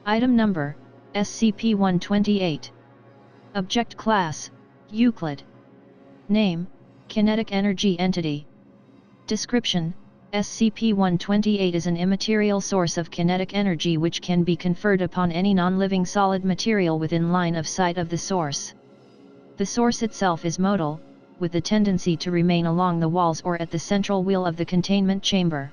Item Number, SCP-128. Object Class, Euclid. Name, Kinetic Energy Entity. Description: SCP-128 is an immaterial source of kinetic energy which can be conferred upon any non-living solid material within line of sight of the source. The source itself is motile, with a tendency to remain along the walls or at the central wheel of the containment chamber.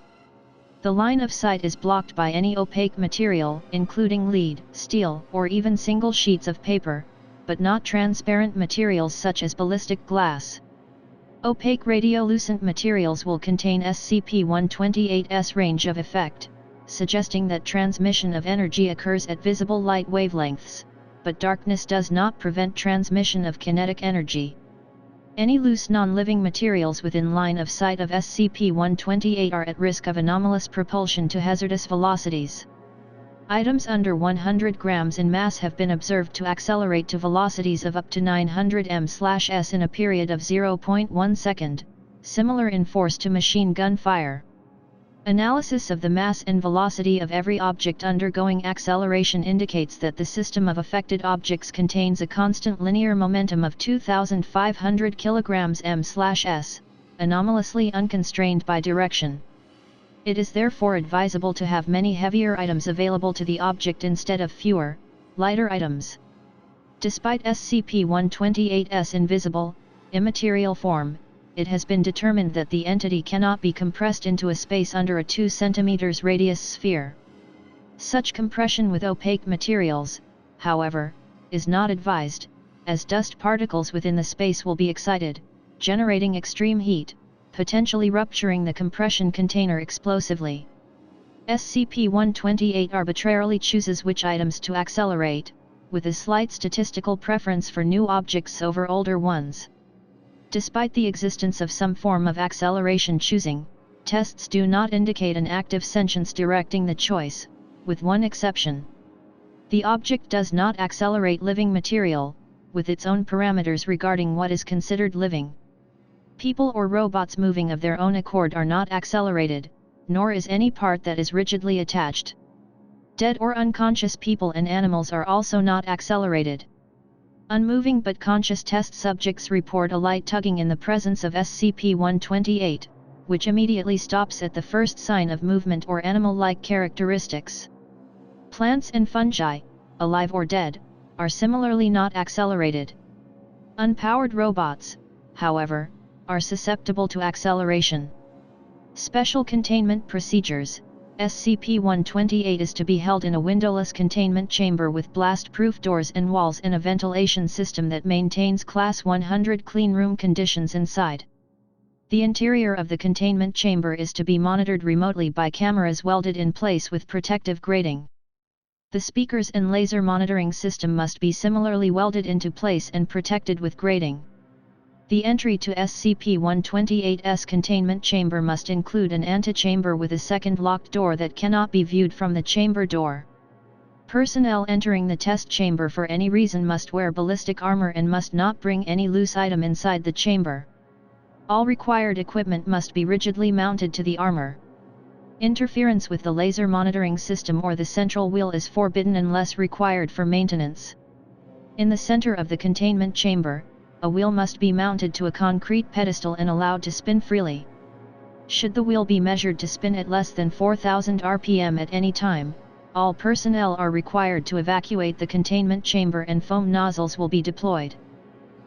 The line of sight is blocked by any opaque material, including lead, steel, or even single sheets of paper, but not transparent materials such as ballistic glass. Opaque radiolucent materials will contain SCP-128's range of effect, suggesting that transmission of energy occurs at visible light wavelengths, but darkness does not prevent transmission of kinetic energy. Any loose non-living materials within line of sight of SCP-128 are at risk of anomalous propulsion to hazardous velocities. Items under 100 grams in mass have been observed to accelerate to velocities of up to 900 m/s in a period of 0.1 second, similar in force to machine gun fire. Analysis of the mass and velocity of every object undergoing acceleration indicates that the system of affected objects contains a constant linear momentum of 2,500 kg m/s, anomalously unconstrained by direction. It is therefore advisable to have many heavier items available to the object instead of fewer, lighter items. Despite SCP-128's invisible, immaterial form, it has been determined that the entity cannot be compressed into a space under a 2 cm radius sphere. Such compression with opaque materials, however, is not advised, as dust particles within the space will be excited, generating extreme heat, potentially rupturing the compression container explosively. SCP-128 arbitrarily chooses which items to accelerate, with a slight statistical preference for new objects over older ones. Despite the existence of some form of acceleration choosing, tests do not indicate an active sentience directing the choice, with one exception. The object does not accelerate living material, with its own parameters regarding what is considered living. People or robots moving of their own accord are not accelerated, nor is any part that is rigidly attached. Dead or unconscious people and animals are also not accelerated. Unmoving but conscious test subjects report a light tugging in the presence of SCP-128, which immediately stops at the first sign of movement or animal-like characteristics. Plants and fungi, alive or dead, are similarly not accelerated. Unpowered robots, however, are susceptible to acceleration. Special containment procedures: SCP-128 is to be held in a windowless containment chamber with blast-proof doors and walls and a ventilation system that maintains Class 100 cleanroom conditions inside. The interior of the containment chamber is to be monitored remotely by cameras welded in place with protective grating. The speakers and laser monitoring system must be similarly welded into place and protected with grating. The entry to SCP-128's containment chamber must include an antechamber with a second locked door that cannot be viewed from the chamber door. Personnel entering the test chamber for any reason must wear ballistic armor and must not bring any loose item inside the chamber. All required equipment must be rigidly mounted to the armor. Interference with the laser monitoring system or the central wheel is forbidden unless required for maintenance. In the center of the containment chamber, a wheel must be mounted to a concrete pedestal and allowed to spin freely. Should the wheel be measured to spin at less than 4,000 RPM at any time, all personnel are required to evacuate the containment chamber and foam nozzles will be deployed.